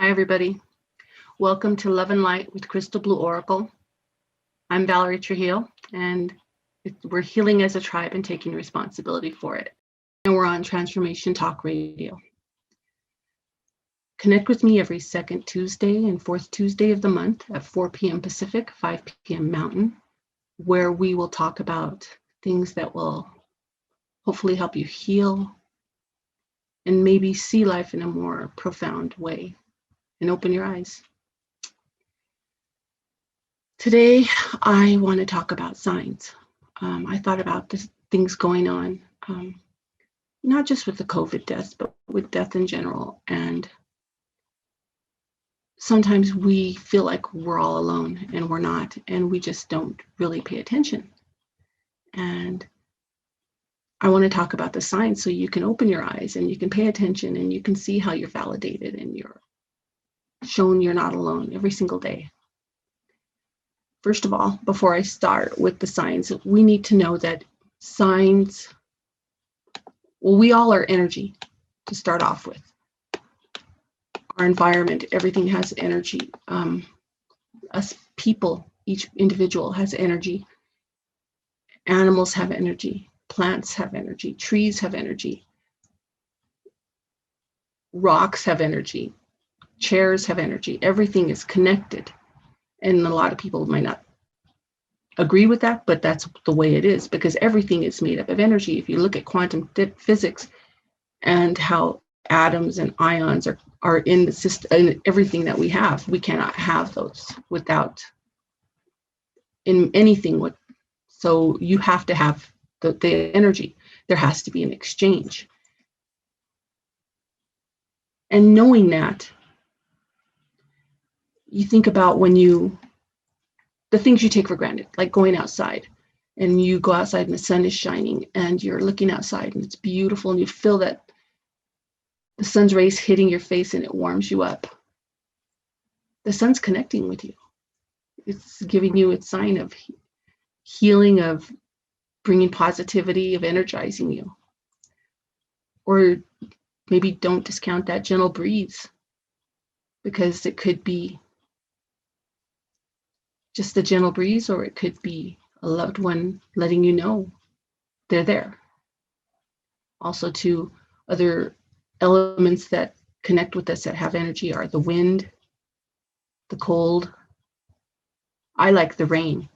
Hi, everybody. Welcome to Love and Light with Crystal Blue Oracle. I'm Valerie Trujillo, and we're healing as a tribe and taking responsibility for it. And we're on Transformation Talk Radio. Connect with me every second Tuesday and fourth Tuesday of the month at 4 p.m. Pacific, 5 p.m. Mountain, where we will talk about things that will hopefully help you heal and maybe see life in a more profound way and open your eyes. Today, I want to talk about signs. I thought about the things going on, not just with the COVID deaths, but with death in general. And sometimes we feel like we're all alone, and we're not, and we just don't really pay attention. And I want to talk about the signs so you can open your eyes and you can pay attention and you can see how you're validated and you're shown you're not alone every single day. First of all, before I start with the signs, we need to know that signs, well, we all are energy to start off with. Our environment, everything has energy. Us people, each individual has energy. Animals have energy. Plants have energy. Trees have energy. Rocks have energy. Chairs have energy. Everything is connected. And a lot of people might not agree with that, but that's the way it is, because everything is made up of energy. If you look at quantum physics and how atoms and ions are in the system, and everything that we have, we cannot have those without in anything. So you have to have the energy. There has to be an exchange. And knowing that, you think about the things you take for granted, like going outside, and you go outside and the sun is shining and you're looking outside and it's beautiful and you feel that the sun's rays hitting your face and it warms you up. The sun's connecting with you. It's giving you its sign of healing, of bringing positivity, of energizing you. Or maybe don't discount that gentle breeze, because it could be just a gentle breeze, or it could be a loved one letting you know they're there. Also, two other elements that connect with us that have energy are the wind, the cold. I like the rain,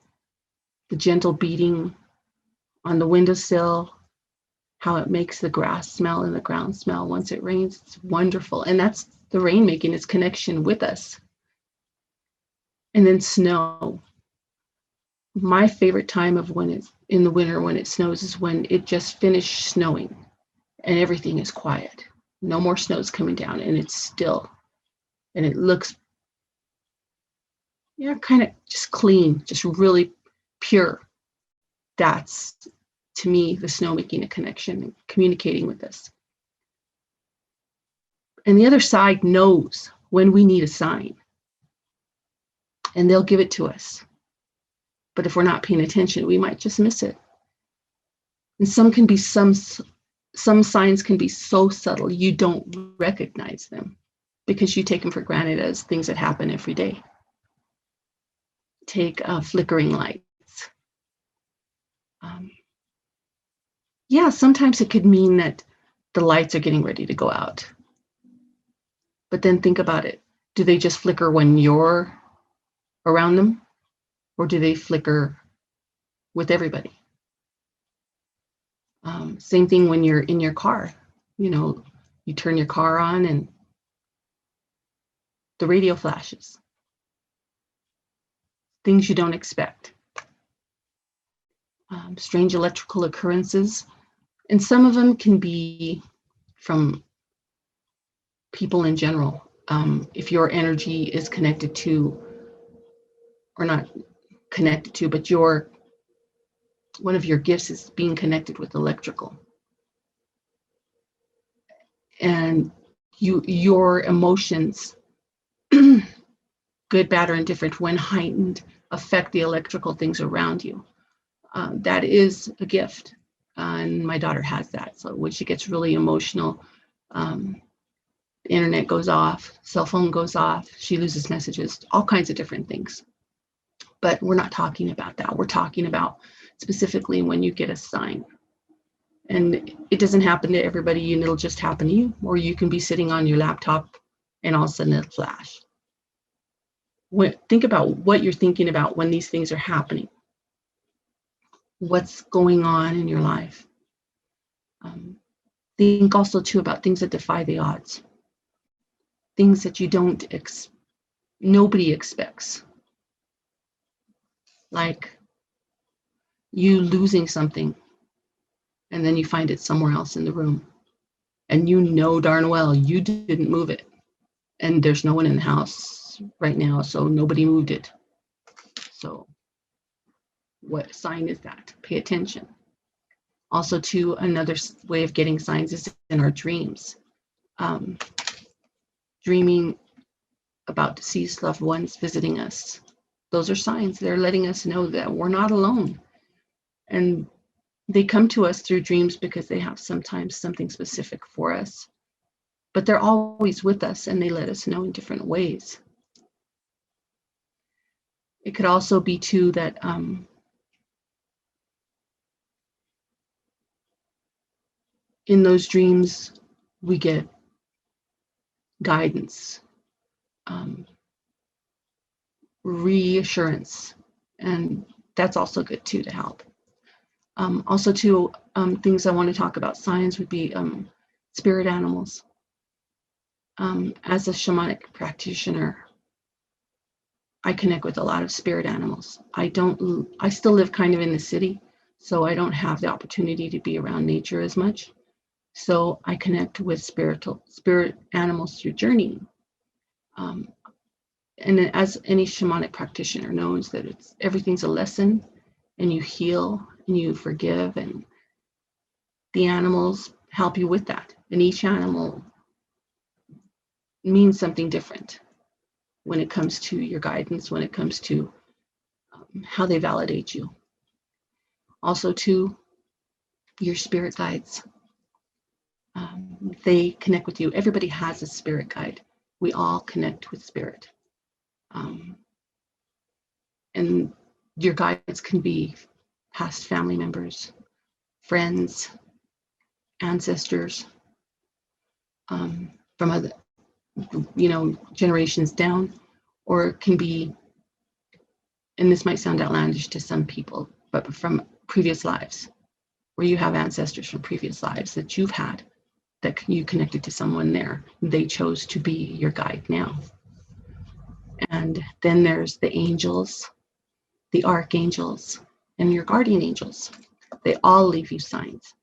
the gentle beating on the windowsill, how it makes the grass smell and the ground smell once it rains. It's wonderful. And that's the rain making its connection with us. And then snow. My favorite time of when it's in the winter, when it snows, is when it just finished snowing and everything is quiet. No more snow's coming down and it's still. And it looks, kind of just clean, just really pure. That's, to me, the snow making a connection and communicating with us. And the other side knows when we need a sign, and they'll give it to us. But if we're not paying attention, we might just miss it. And some signs can be so subtle you don't recognize them because you take them for granted as things that happen every day. Take flickering lights. Sometimes it could mean that the lights are getting ready to go out. But then think about it. Do they just flicker when you're around them, or do they flicker with everybody? Same thing when you're in your car. You turn your car on and the radio flashes. Things you don't expect. Strange electrical occurrences. And some of them can be from people in general. If your energy is connected to, or not connected to, but one of your gifts is being connected with electrical. And your emotions, good, bad, or indifferent, when heightened, affect the electrical things around you. That is a gift. And my daughter has that. So when she gets really emotional, the internet goes off, cell phone goes off, she loses messages, all kinds of different things. But we're not talking about that. We're talking about specifically when you get a sign. And it doesn't happen to everybody, and it'll just happen to you. Or you can be sitting on your laptop and all of a sudden it'll flash. Think about what you're thinking about when these things are happening. What's going on in your life? Think also too about things that defy the odds. Things that you nobody expects. Like you losing something and then you find it somewhere else in the room. And you know darn well you didn't move it. And there's no one in the house right now, so nobody moved it. So what sign is that? Pay attention. Also, too, another way of getting signs is in our dreams. Dreaming about deceased loved ones visiting us. Those are signs. They're letting us know that we're not alone. And they come to us through dreams because they have sometimes something specific for us. But they're always with us, and they let us know in different ways. It could also be, too, that in those dreams, we get guidance, reassurance, and that's also good, too, to help. Also, too, things I want to talk about, signs would be spirit animals. As a shamanic practitioner, I connect with a lot of spirit animals. I still live kind of in the city, so I don't have the opportunity to be around nature as much. So I connect with spirit animals through journeying. And as any shamanic practitioner knows, that everything's a lesson, and you heal and you forgive, and the animals help you with that. And each animal means something different when it comes to your guidance, when it comes to how they validate you. Also, too, your spirit guides. They connect with you. Everybody has a spirit guide. We all connect with spirit. And your guides can be past family members, friends, ancestors, from other, generations down, or it can be, and this might sound outlandish to some people, but from previous lives, where you have ancestors from previous lives that you've had, that you connected to someone there. They chose to be your guide now. And then there's the angels, the archangels, and your guardian angels. They all leave you signs.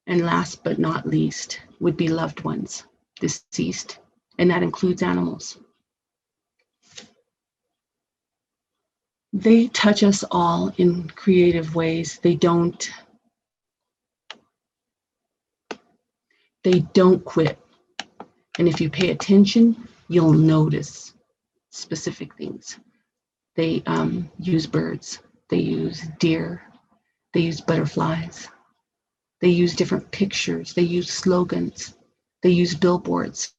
And last but not least would be loved ones, deceased, and that includes animals. They touch us all in creative ways. They don't quit. And if you pay attention, you'll notice specific things. They use birds, they use deer, they use butterflies, they use different pictures, they use slogans, they use billboards,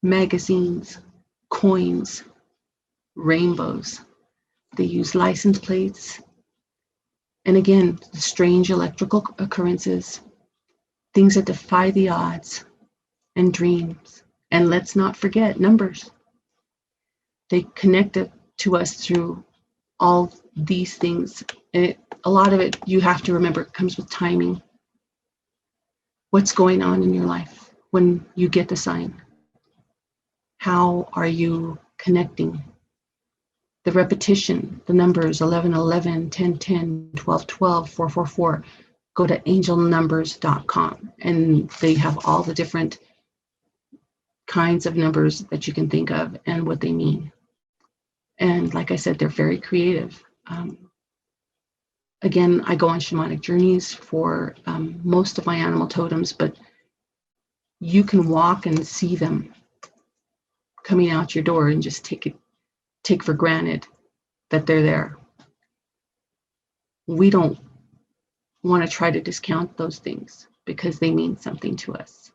magazines, coins, rainbows. They use license plates. And again, the strange electrical occurrences, things that defy the odds, and dreams. And let's not forget numbers. They connect it to us through all these things. And a lot of it, you have to remember, it comes with timing. What's going on in your life when you get the sign? How are you connecting? The repetition, the numbers 11, 11, 10, 10, 12, 12, 4, 4, 4. Go to angelnumbers.com and they have all the different kinds of numbers that you can think of and what they mean. And like I said, they're very creative. Again, I go on shamanic journeys for most of my animal totems, but you can walk and see them coming out your door and just take for granted that they're there. We don't want to try to discount those things because they mean something to us.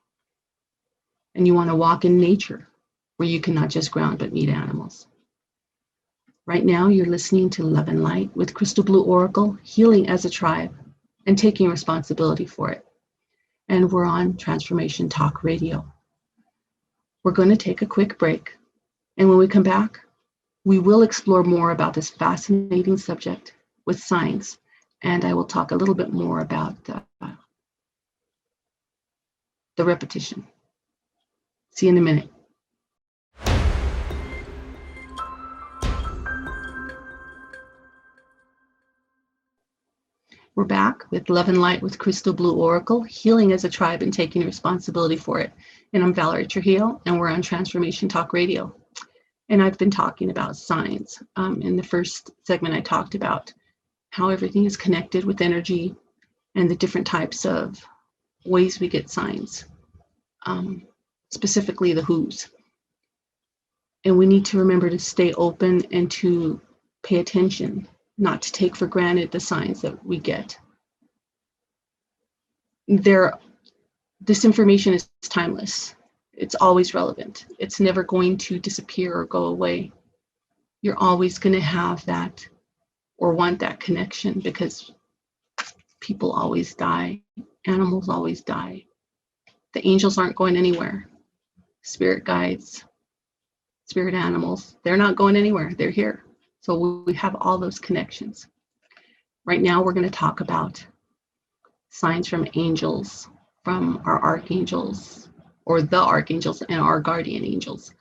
And you want to walk in nature where you can not just ground but meet animals. Right now, you're listening to Love and Light with Crystal Blue Oracle, healing as a tribe and taking responsibility for it. And we're on Transformation Talk Radio. We're going to take a quick break. And when we come back, we will explore more about this fascinating subject with science. And I will talk a little bit more about the repetition. See you in a minute. We're back with Love and Light with Crystal Blue Oracle, healing as a tribe and taking responsibility for it. And I'm Valerie Trujillo, and we're on Transformation Talk Radio. And I've been talking about science. In the first segment, I talked about how everything is connected with energy and the different types of ways we get signs, specifically the who's. And we need to remember to stay open and to pay attention, not to take for granted the signs that we get. This information is timeless. It's always relevant. It's never going to disappear or go away. You're always going to have that or want that connection because people always die. Animals always die. The angels aren't going anywhere. Spirit guides, spirit animals, they're not going anywhere. They're here. So we have all those connections. Right now, we're going to talk about signs from angels, from our archangels, or the archangels and our guardian angels.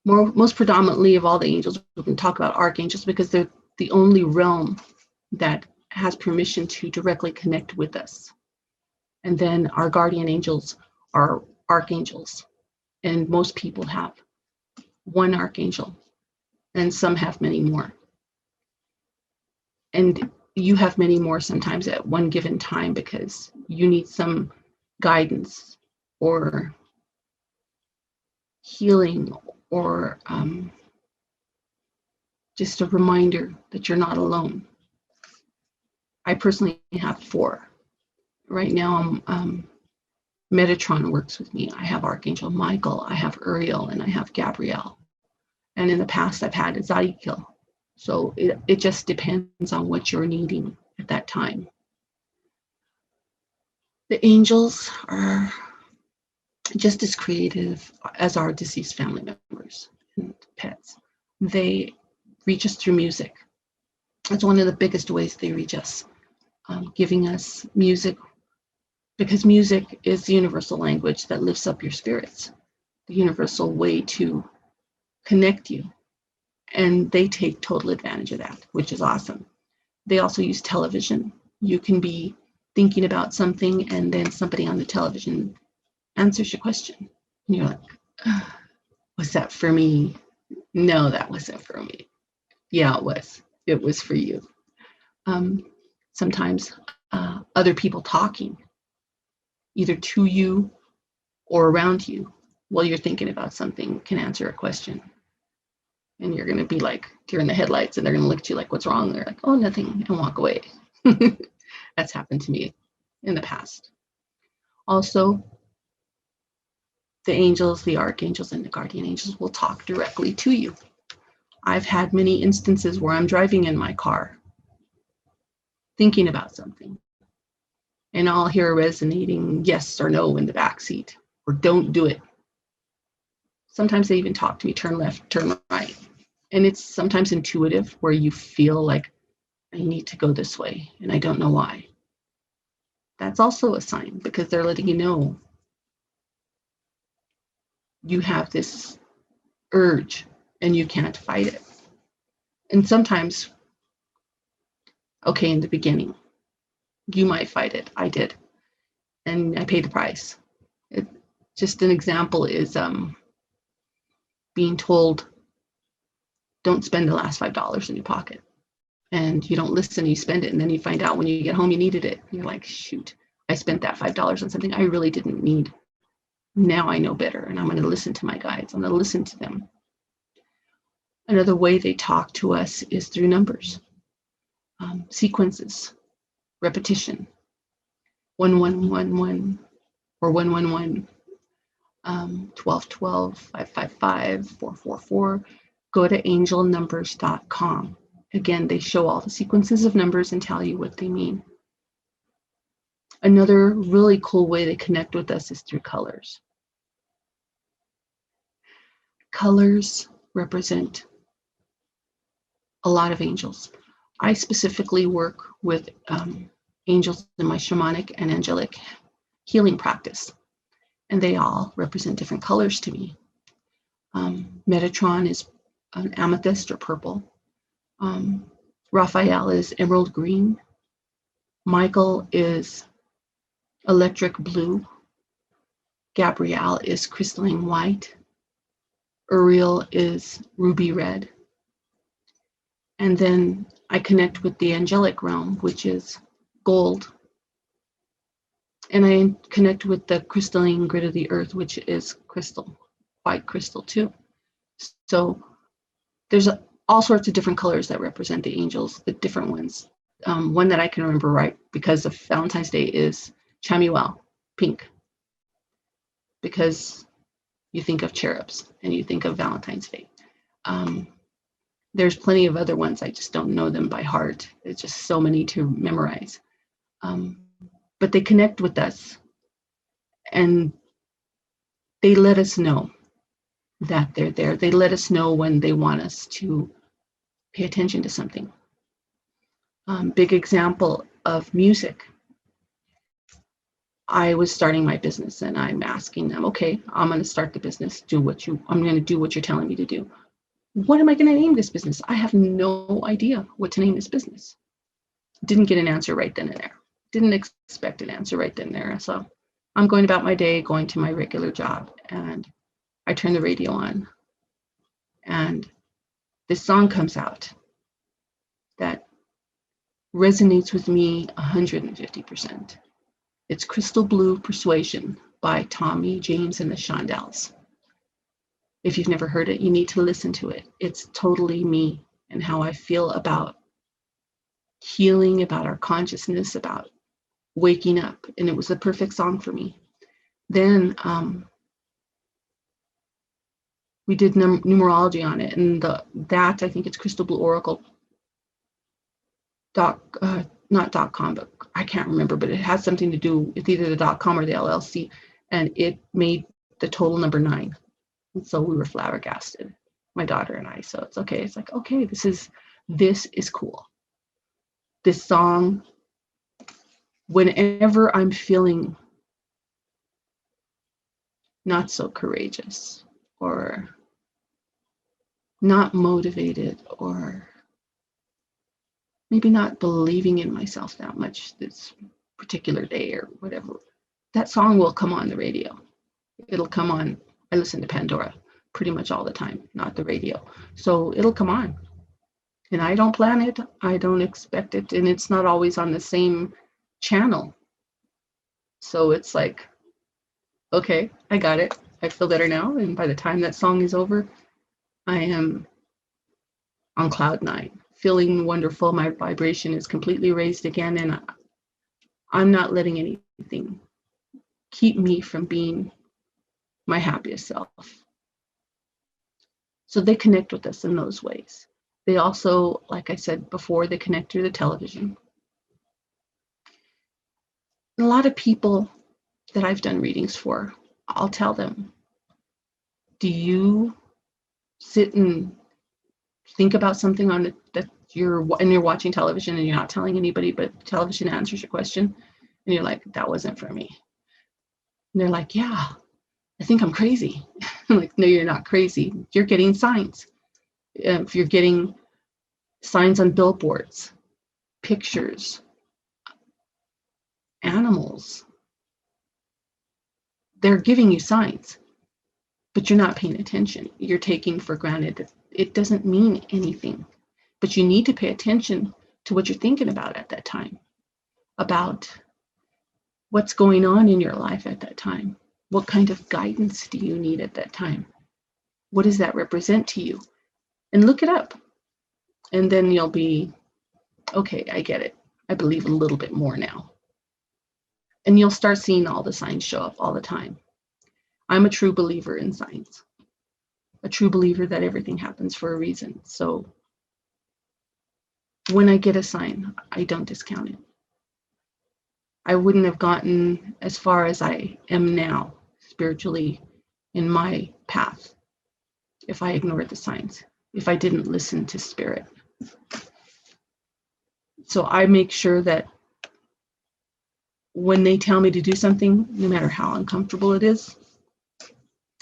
Most predominantly of all the angels, we can talk about archangels because they're the only realm that has permission to directly connect with us. And then our guardian angels are archangels. And most people have one archangel, and some have many more. And you have many more sometimes at one given time because you need some guidance or healing or just a reminder that you're not alone. I personally have 4. Right now, Metatron works with me. I have Archangel Michael, I have Uriel, and I have Gabrielle. And in the past, I've had Zadkiel. So it just depends on what you're needing at that time. The angels are just as creative as our deceased family members and pets. They reach us through music. That's one of the biggest ways they reach us, giving us music, because music is the universal language that lifts up your spirits, the universal way to connect you. And they take total advantage of that, which is awesome. They also use television. You can be thinking about something and then somebody on the television answers your question. And you're like, was that for me? No, that wasn't for me. Yeah, it was. It was for you. Sometimes other people talking, either to you or around you while you're thinking about something, can answer a question. And you're going to be like deer in the headlights, and they're going to look at you like, what's wrong? They're like, oh, nothing, and walk away. That's happened to me in the past. Also, the angels, the archangels, and the guardian angels will talk directly to you. I've had many instances where I'm driving in my car, thinking about something, and I'll hear a resonating yes or no in the back seat, or don't do it. Sometimes they even talk to me, turn left, turn right. And it's sometimes intuitive where you feel like I need to go this way and I don't know why. That's also a sign because they're letting you know you have this urge and you can't fight it. And sometimes, okay, in the beginning, you might fight it. I did. And I paid the price. Just an example is being told, don't spend the last $5 in your pocket. And you don't listen, you spend it. And then you find out when you get home you needed it. You're like, shoot, I spent that $5 on something I really didn't need. Now I know better, and I'm going to listen to my guides. I'm going to listen to them. Another way they talk to us is through numbers, sequences, repetition, 1111 or 111, 1212, 555, 444. Go to angelnumbers.com. Again, they show all the sequences of numbers and tell you what they mean. Another really cool way to connect with us is through colors. Colors represent a lot of angels. I specifically work with angels in my shamanic and angelic healing practice, and they all represent different colors to me. Metatron is an amethyst or purple. Raphael is emerald green. Michael is electric blue. Gabrielle is crystalline white. Uriel is ruby red. And then I connect with the angelic realm, which is gold. And I connect with the crystalline grid of the earth, which is crystal, white crystal too. So there's all sorts of different colors that represent the angels, the different ones. One that I can remember right because of Valentine's Day is Chamuel, pink. Because you think of cherubs and you think of Valentine's Day. There's plenty of other ones. I just don't know them by heart. It's just so many to memorize. But they connect with us and they let us know that they're there. They let us know when they want us to pay attention to something. Big example of music. I was starting my business and I'm asking them, okay, I'm going to start the business. I'm going to do what you're telling me to do. What am I going to name this business? I have no idea what to name this business. Didn't get an answer right then and there. Didn't expect an answer right then and there. So I'm going about my day, going to my regular job, and I turn the radio on. And this song comes out that resonates with me 150%. It's Crystal Blue Persuasion by Tommy James and the Shondells. If you've never heard it, you need to listen to it. It's totally me and how I feel about healing, about our consciousness, about waking up. And it was the perfect song for me. Then we did numerology on it. And that, I think it's Crystal Blue Oracle. Not .com, but I can't remember, but it has something to do with either the .com or the LLC. And it made the total number 9. And so we were flabbergasted, my daughter and I. So it's okay. It's like, okay, this is cool. This song, whenever I'm feeling not so courageous or not motivated or maybe not believing in myself that much this particular day or whatever, that song will come on the radio. It'll come on. I listen to Pandora pretty much all the time, not the radio. So it'll come on. And I don't plan it. I don't expect it. And it's not always on the same channel. So it's like, okay, I got it. I feel better now. And by the time that song is over, I am on cloud 9, feeling wonderful. My vibration is completely raised again. And I'm not letting anything keep me from being my happiest self. So they connect with us in those ways. They also, like I said before, they connect through the television. And a lot of people that I've done readings for, I'll tell them, Do you sit and think about something on it that you're watching television and you're not telling anybody, but television answers your question, and you're like, that wasn't for me? And they're like, yeah, I think I'm crazy. I'm like, no, you're not crazy. You're getting signs. If you're getting signs on billboards, pictures, animals, they're giving you signs, but you're not paying attention. You're taking for granted that it doesn't mean anything, but you need to pay attention to what you're thinking about at that time, about what's going on in your life at that time. What kind of guidance do you need at that time? What does that represent to you? And look it up. And then you'll be, okay, I get it. I believe a little bit more now. And you'll start seeing all the signs show up all the time. I'm a true believer in signs, a true believer that everything happens for a reason. So when I get a sign, I don't discount it. I wouldn't have gotten as far as I am now spiritually in my path if I ignored the signs, if I didn't listen to spirit. So I make sure that when they tell me to do something, no matter how uncomfortable it is,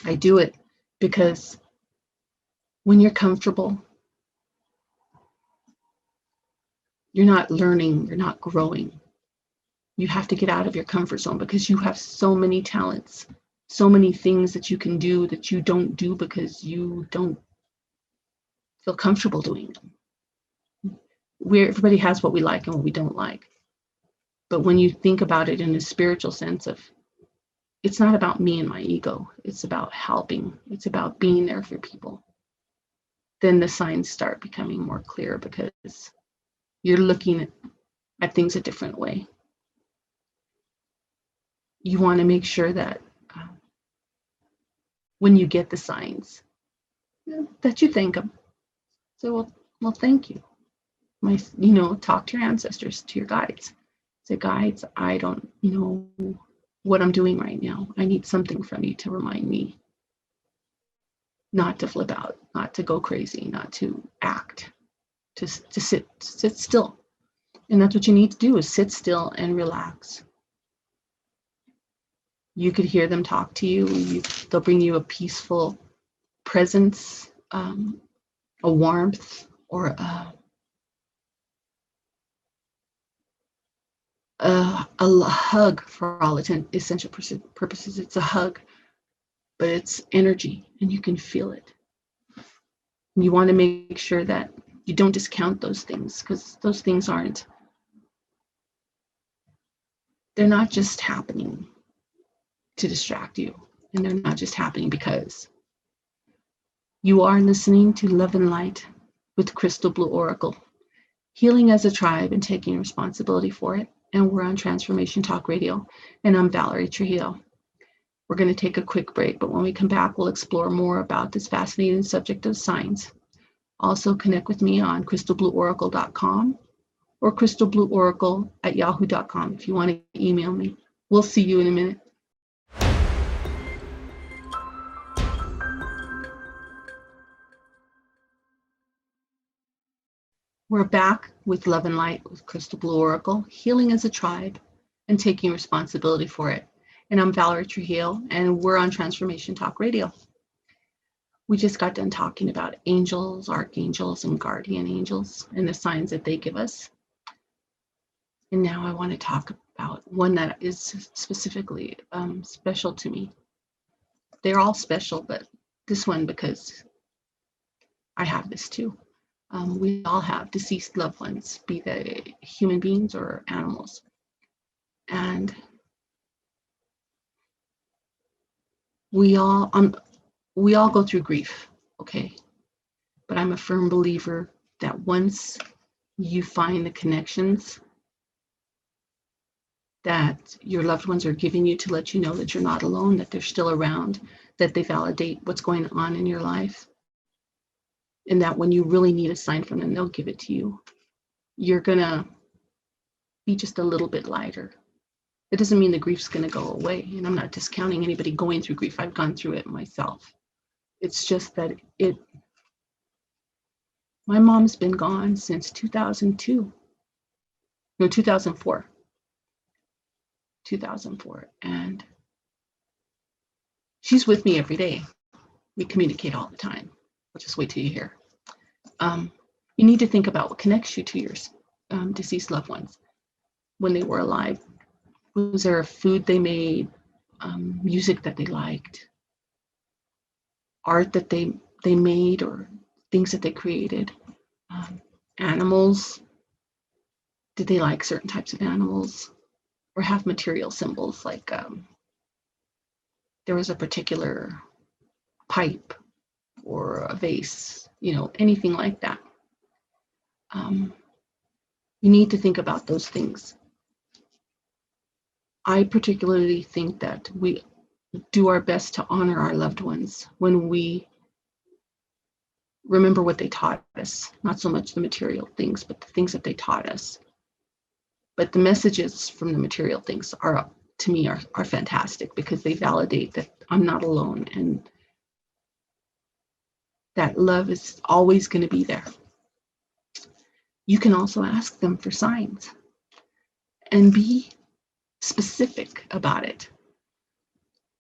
I do it, because when you're comfortable, you're not learning, you're not growing. You have to get out of your comfort zone, because you have so many talents, so many things that you can do that you don't do because you don't feel comfortable doing them. Everybody has what we like and what we don't like. But when you think about it in a spiritual sense of, it's not about me and my ego, it's about helping, it's about being there for people, then the signs start becoming more clear, because you're looking at things a different way. You want to make sure that when you get the signs, that you thank them. So, well, thank you. Talk to your ancestors, to your guides. Say, guides, I don't know what I'm doing right now. I need something from you to remind me not to flip out, not to go crazy, not to act, to sit still. And that's what you need to do, is sit still and relax. You could hear them talk to you. They'll bring you a peaceful presence, a warmth, or a hug. For all essential purposes, it's a hug, but it's energy, and you can feel it. And you want to make sure that you don't discount those things, because those things they're not just happening to distract you, and they're not just happening because. You are listening to Love and Light with Crystal Blue Oracle, healing as a tribe and taking responsibility for it. And we're on Transformation Talk Radio, and I'm Valerie Trujillo. We're going to take a quick break, but when we come back, we'll explore more about this fascinating subject of signs. Also connect with me on crystalblueoracle.com or crystalblueoracle@yahoo.com if you want to email me. We'll see you in a minute. We're back with Love and Light with Crystal Blue Oracle, healing as a tribe and taking responsibility for it. And I'm Valerie Trujillo, and we're on Transformation Talk Radio. We just got done talking about angels, archangels, and guardian angels and the signs that they give us. And now I want to talk about one that is specifically special to me. They're all special, but this one because I have this too. We all have deceased loved ones, be they human beings or animals. And we all go through grief, okay? But I'm a firm believer that once you find the connections that your loved ones are giving you to let you know that you're not alone, that they're still around, that they validate what's going on in your life, and that when you really need a sign from them, they'll give it to you. You're gonna be just a little bit lighter. It doesn't mean the grief's gonna go away, and I'm not discounting anybody going through grief. I've gone through it myself. It's just that my mom's been gone since 2002. No, 2004. 2004. And she's with me every day. We communicate all the time. I'll just wait till you hear. You need to think about what connects you to your deceased loved ones when they were alive. Was there a food they made, music that they liked, art that they made, or things that they created? Animals, did they like certain types of animals, or have material symbols like there was a particular pipe or a vase, anything like that. You need to think about those things. I particularly think that we do our best to honor our loved ones when we remember what they taught us, not so much the material things, but the things that they taught us. But the messages from the material things are, to me, are fantastic, because they validate that I'm not alone and that love is always going to be there. You can also ask them for signs and be specific about it.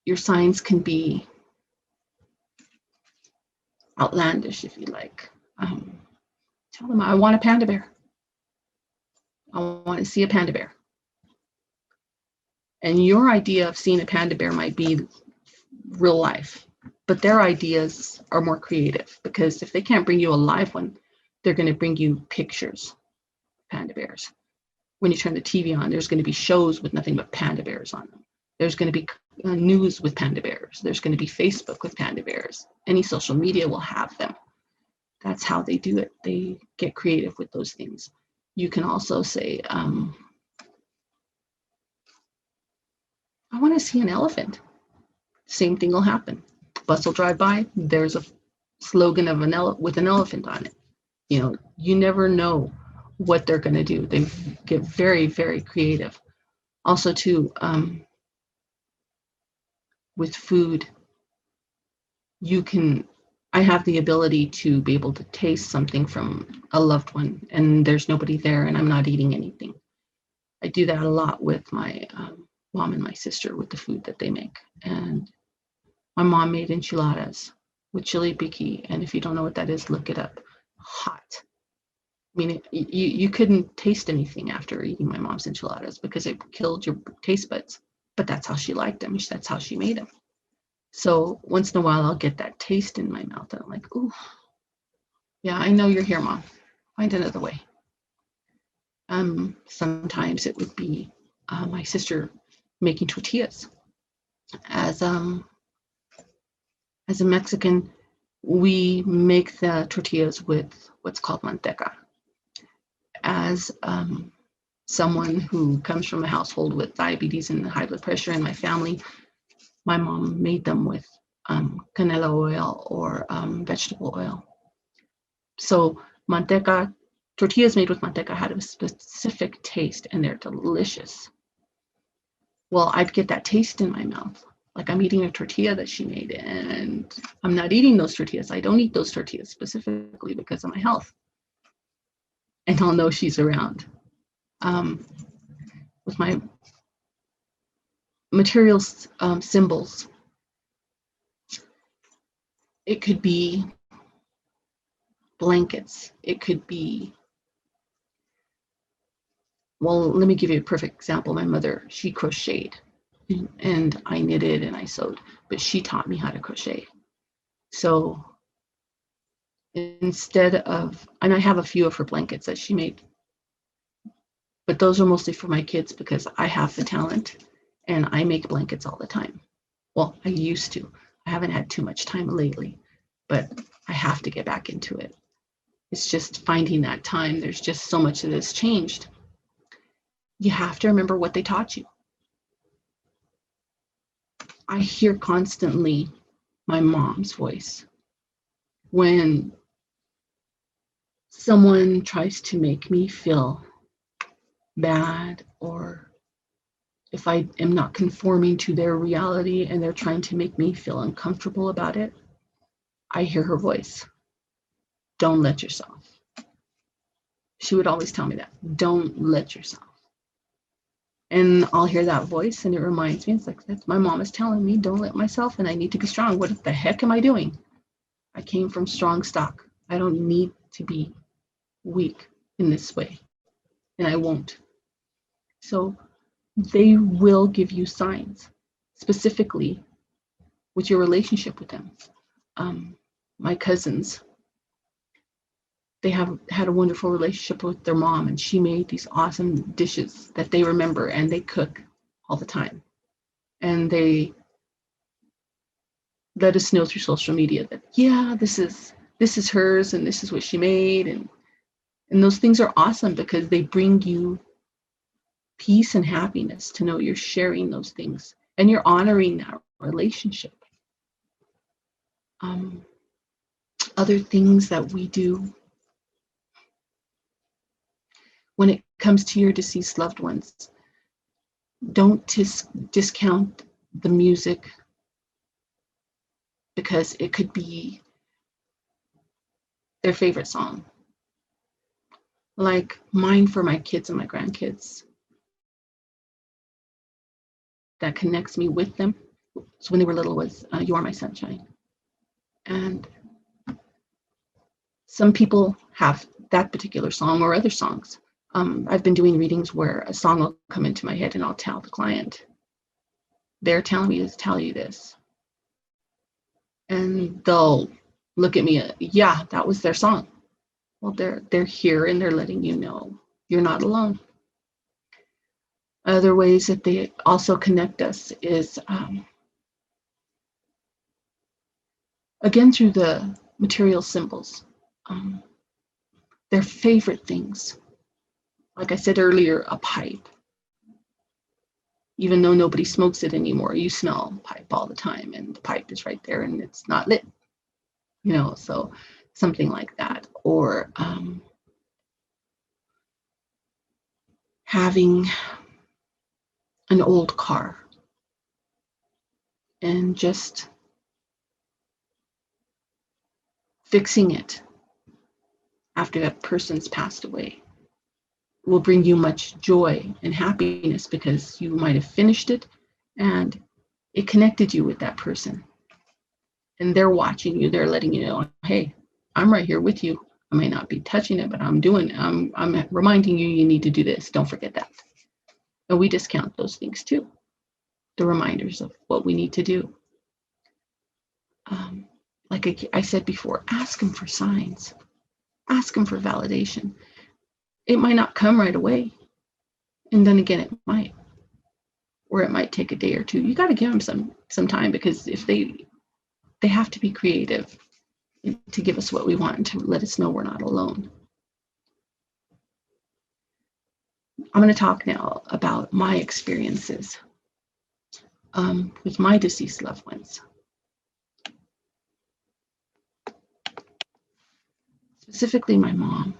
Your signs can be outlandish if you like. Tell them, I want a panda bear. I want to see a panda bear. And your idea of seeing a panda bear might be real life, but their ideas are more creative, because if they can't bring you a live one, they're going to bring you pictures of panda bears. When you turn the TV on, there's going to be shows with nothing but panda bears on them. There's going to be news with panda bears. There's going to be Facebook with panda bears. Any social media will have them. That's how they do it. They get creative with those things. You can also say, I want to see an elephant. Same thing will happen. Bus will drive by. There's a slogan of with an elephant on it. You never know what they're going to do. They get very, very creative. Also, too, with food, I have the ability to be able to taste something from a loved one, and there's nobody there, and I'm not eating anything. I do that a lot with my mom and my sister with the food that they make. And my mom made enchiladas with chili piqui, and if you don't know what that is, look it up. Hot. I mean, you couldn't taste anything after eating my mom's enchiladas because it killed your taste buds. But that's how she liked them. That's how she made them. So once in a while, I'll get that taste in my mouth, and I'm like, ooh, yeah, I know you're here, Mom. Find another way. Sometimes it would be my sister making tortillas. As a Mexican, we make the tortillas with what's called manteca. As someone who comes from a household with diabetes and high blood pressure in my family, my mom made them with canela oil or vegetable oil. So manteca, tortillas made with manteca had a specific taste, and they're delicious. Well, I'd get that taste in my mouth, like I'm eating a tortilla that she made, and I'm not eating those tortillas. I don't eat those tortillas specifically because of my health. And I'll know she's around. With my materials symbols, it could be blankets. It could be, well, let me give you a perfect example. My mother, she crocheted, and I knitted and I sewed, but she taught me how to crochet. So instead of, and I have a few of her blankets that she made, but those are mostly for my kids because I have the talent and I make blankets all the time. Well, I used to. I haven't had too much time lately, but I have to get back into it. It's just finding that time. There's just so much that has changed. You have to remember what they taught you. I hear constantly my mom's voice when someone tries to make me feel bad, or if I am not conforming to their reality and they're trying to make me feel uncomfortable about it. I hear her voice. Don't let yourself. She would always tell me that. Don't let yourself. And I'll hear that voice and it reminds me, it's like, that's my mom is telling me, don't let myself, and I need to be strong. What the heck am I doing? I came from strong stock. I don't need to be weak in this way, and I won't. So they will give you signs, specifically with your relationship with them. My cousins, they have had a wonderful relationship with their mom, and she made these awesome dishes that they remember, and they cook all the time. And they let us know through social media that, yeah, this is hers, and this is what she made, and those things are awesome because they bring you peace and happiness to know you're sharing those things and you're honoring that relationship. Other things that we do when it comes to your deceased loved ones, don't discount the music, because it could be their favorite song. Like mine for my kids and my grandkids, that connects me with them. So when they were little was You Are My Sunshine. And some people have that particular song or other songs. I've been doing readings where a song will come into my head and I'll tell the client, they're telling me to tell you this. And they'll look at me, yeah, that was their song. Well, they're here and they're letting you know you're not alone. Other ways that they also connect us is, again, through the material symbols. Their favorite things. Like I said earlier, a pipe. Even though nobody smokes it anymore, you smell pipe all the time, and the pipe is right there and it's not lit. So something like that. Or having an old car and just fixing it after that person's passed away will bring you much joy and happiness, because you might have finished it and it connected you with that person. And they're watching you, they're letting you know, hey, I'm right here with you. I may not be touching it, but I'm reminding you, you need to do this. Don't forget that. And we discount those things too, the reminders of what we need to do. Like I said before, ask them for signs. Ask them for validation. It might not come right away. And then again, it might. Or it might take a day or two. You got to give them some time, because if they have to be creative to give us what we want and to let us know we're not alone. I'm going to talk now about my experiences with my deceased loved ones. Specifically, my mom.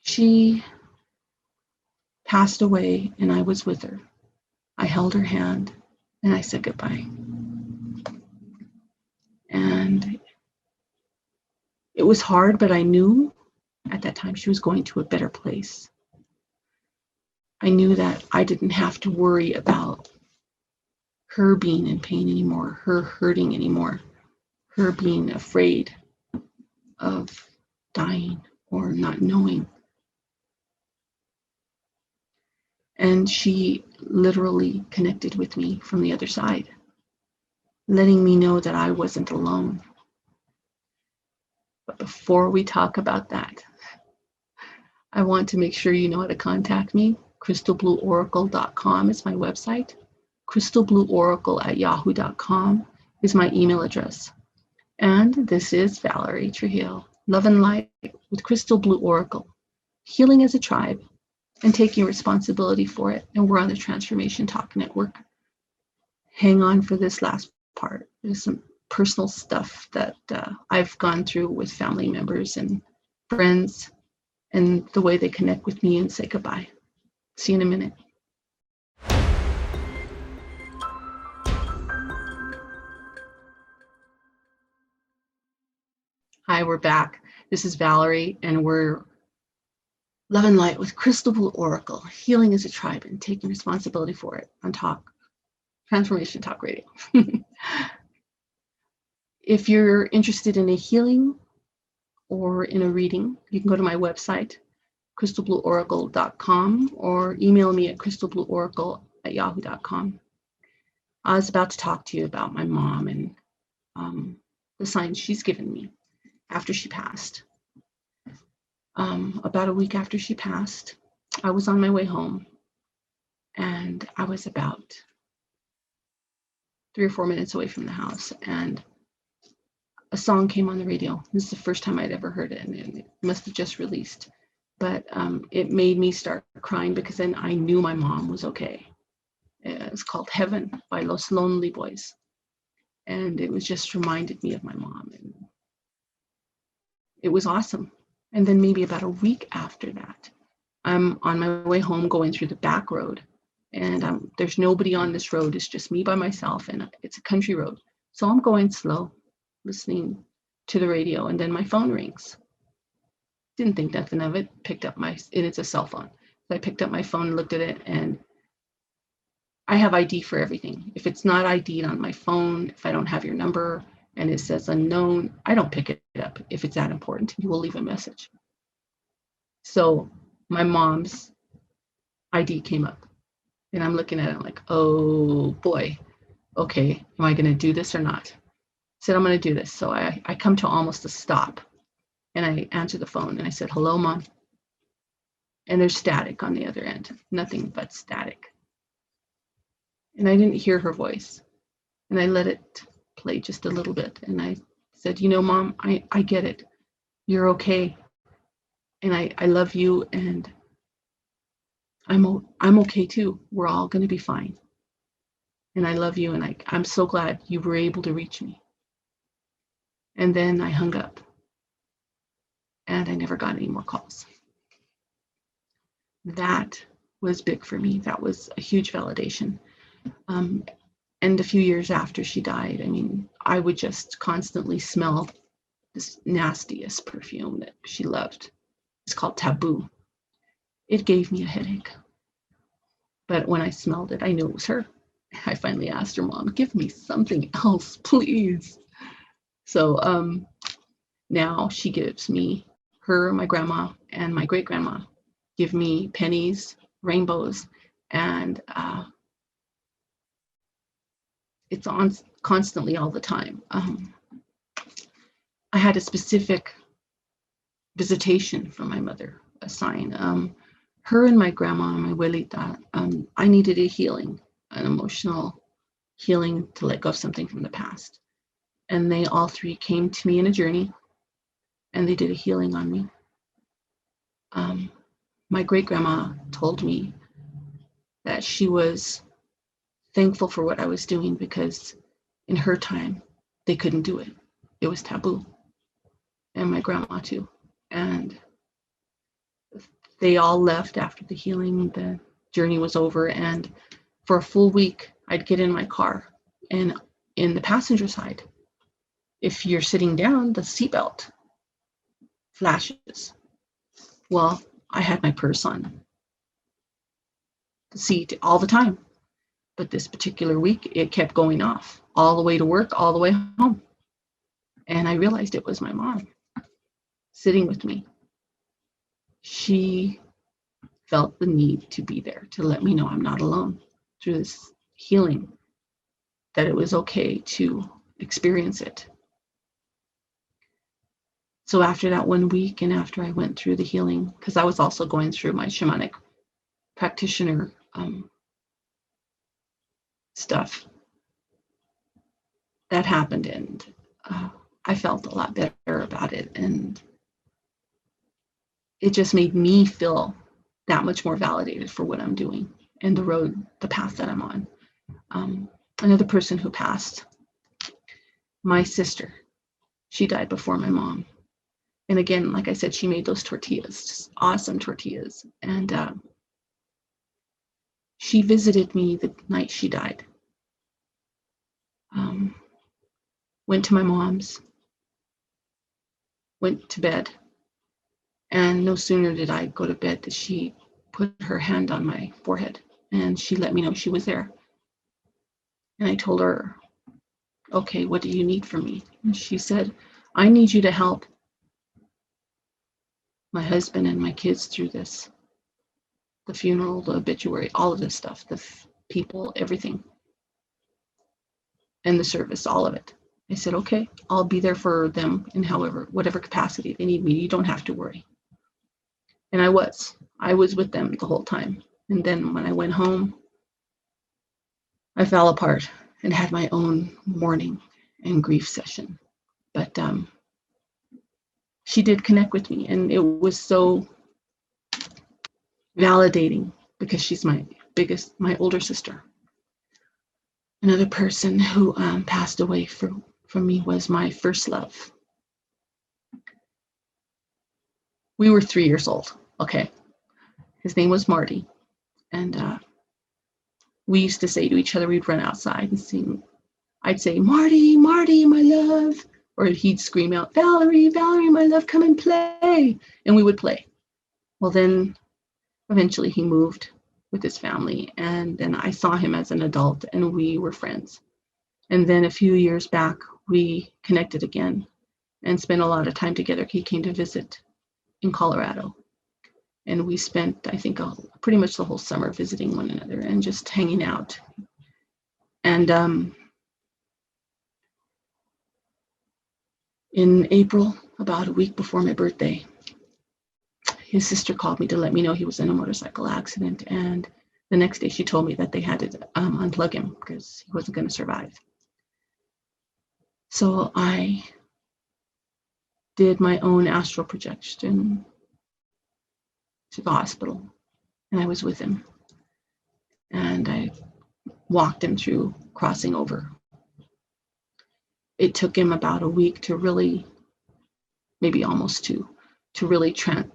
She passed away and I was with her. I held her hand and I said goodbye. And it was hard, but I knew at that time she was going to a better place. I knew that I didn't have to worry about her being in pain anymore, her hurting anymore, her being afraid of dying or not knowing. And she literally connected with me from the other side, letting me know that I wasn't alone. But before we talk about that, I want to make sure you know how to contact me. crystalblueoracle.com is my website. crystalblueoracle@yahoo.com is my email address. And this is Valerie Trujillo, Love and Light with Crystal Blue Oracle, healing as a tribe and taking responsibility for it. And we're on the Transformation Talk Network. Hang on for this last part. There's some personal stuff that I've gone through with family members and friends, and the way they connect with me and say goodbye. See you in a minute. Hi, we're back. This is Valerie, and we're Love and Light with Crystal Blue Oracle, healing as a tribe and taking responsibility for it on Transformation Talk Radio. If you're interested in a healing or in a reading, you can go to my website, crystalblueoracle.com, or email me at crystalblueoracle@yahoo.com. I was about to talk to you about my mom and the signs she's given me after she passed. About a week after she passed, I was on my way home, and I was about 3 or 4 minutes away from the house, and a song came on the radio. This is the first time I'd ever heard it, and it must have just released. But it made me start crying because then I knew my mom was okay. It's called Heaven by Los Lonely Boys. And it was just reminded me of my mom. And it was awesome. And then maybe about a week after that, I'm on my way home going through the back road. And there's nobody on this road. It's just me by myself. And it's a country road. So I'm going slow, listening to the radio. And then my phone rings. Didn't think nothing of it. And it's a cell phone. So I picked up my phone and looked at it, and I have ID for everything. If it's not ID'd on my phone, if I don't have your number and it says unknown, I don't pick it up. If it's that important, you will leave a message. So my mom's ID came up, and I'm looking at it like, oh boy, okay, am I going to do this or not? I said, I'm going to do this. So I come to almost a stop, and I answer the phone, and I said, hello, Mom. And there's static on the other end, nothing but static. And I didn't hear her voice. And I let it play just a little bit. And I said, Mom, I get it. You're okay. And I love you. And I'm okay too. We're all going to be fine. And I love you. And I'm so glad you were able to reach me. And then I hung up. And I never got any more calls. That was big for me. That was a huge validation. And a few years after she died, I mean, I would just constantly smell this nastiest perfume that she loved. It's called Taboo. It gave me a headache. But when I smelled it, I knew it was her. I finally asked her, Mom, give me something else, please. So now she gives me, her, my grandma, and my great-grandma give me pennies, rainbows, and it's on constantly all the time. I had a specific visitation from my mother, a sign. Her and my grandma, my abuelita, I needed a healing, an emotional healing to let go of something from the past. And they all three came to me in a journey, and they did a healing on me. My great-grandma told me that she was thankful for what I was doing because in her time, they couldn't do it. It was taboo. And my grandma too. And they all left after the healing. The journey was over. And for a full week, I'd get in my car. And in the passenger side, if you're sitting down, the seatbelt flashes. Well, I had my purse on the seat all the time. But this particular week, it kept going off all the way to work, all the way home. And I realized it was my mom sitting with me. She felt the need to be there to let me know I'm not alone through this healing, that it was okay to experience it. So after that 1 week, and after I went through the healing, because I was also going through my shamanic practitioner stuff, that happened, and I felt a lot better about it, and it just made me feel that much more validated for what I'm doing and the path that I'm on. Another person who passed, my sister, she died before my mom. And again, like I said, she made those tortillas, just awesome tortillas. And she visited me the night she died. Went to my mom's, went to bed. And no sooner did I go to bed that she put her hand on my forehead and she let me know she was there. And I told her, okay, what do you need from me? And she said, I need you to help my husband and my kids through this. The funeral, the obituary, all of this stuff, the people, everything. And the service, all of it. I said, okay, I'll be there for them in whatever capacity they need me. You don't have to worry. And I was with them the whole time. And then when I went home, I fell apart and had my own mourning and grief session. But she did connect with me, and it was so validating because she's my older sister. Another person who passed away from me was my first love. We were 3 years old, okay? His name was Marty. And we used to say to each other, we'd run outside and sing. I'd say, Marty, Marty, my love. Or he'd scream out, Valerie, Valerie, my love, come and play. And we would play. Well, then eventually he moved with his family. And then I saw him as an adult and we were friends. And then a few years back, we connected again and spent a lot of time together. He came to visit in Colorado. And we spent, I think, pretty much the whole summer visiting one another and just hanging out. And in April, about a week before my birthday, his sister called me to let me know he was in a motorcycle accident. And the next day she told me that they had to unplug him because he wasn't going to survive. So I did my own astral projection to the hospital, and I was with him. And I walked him through crossing over. It took him about a week to really, maybe almost two, to really transfer,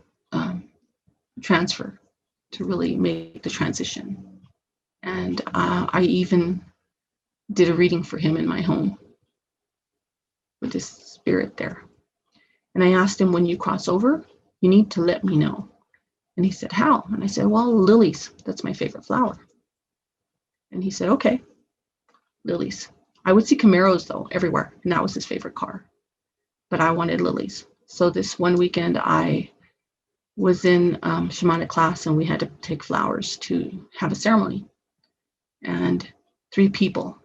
to really make the transition. And I even did a reading for him in my home with his spirit there. And I asked him, when you cross over, you need to let me know. And he said, how? And I said, well, lilies, that's my favorite flower. And he said, okay, lilies. I would see Camaros though, everywhere. And that was his favorite car. But I wanted lilies. So this one weekend I was in shamanic class and we had to take flowers to have a ceremony. And 3 people,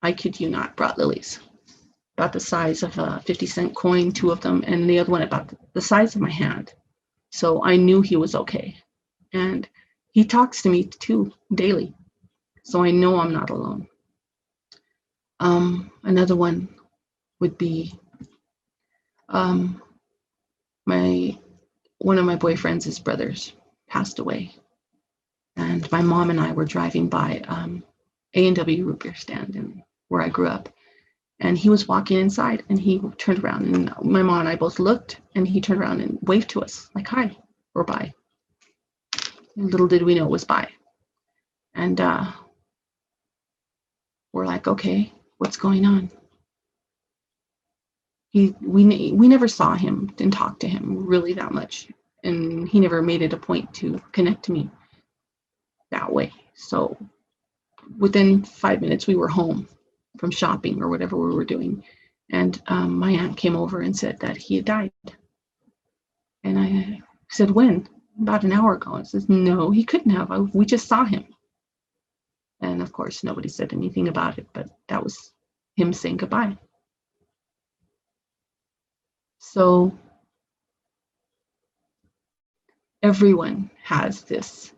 I kid you not, brought lilies. About the size of a 50-cent coin, 2 of them, and the other one about the size of my hand. So I knew he was okay. And he talks to me too daily. So I know I'm not alone. Another one would be one of my boyfriend's brothers passed away. And my mom and I were driving by A&W root beer stand where I grew up. And he was walking inside and he turned around and my mom and I both looked and he turned around and waved to us like, hi, or bye. And little did we know it was bye. And we're like, okay, what's going on? We never saw him, didn't talk to him really that much. And he never made it a point to connect to me that way. So within 5 minutes, we were home from shopping or whatever we were doing. And my aunt came over and said that he had died. And I said, when? About an hour ago. And says, no, he couldn't have. We just saw him. And of course, nobody said anything about it, but that was him saying goodbye. So everyone has this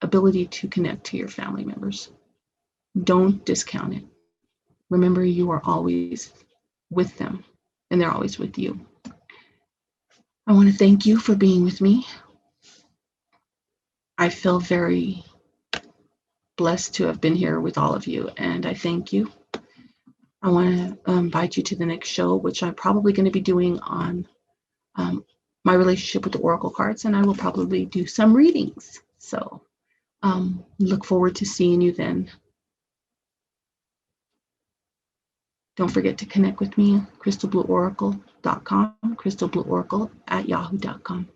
ability to connect to your family members. Don't discount it. Remember, you are always with them and they're always with you. I want to thank you for being with me. I feel very blessed to have been here with all of you, and I thank you. I want to invite you to the next show, which I'm probably going to be doing on my relationship with the oracle cards, and I will probably do some readings. So look forward to seeing you then. Don't forget to connect with me, crystalblueoracle.com, crystalblueoracle@yahoo.com.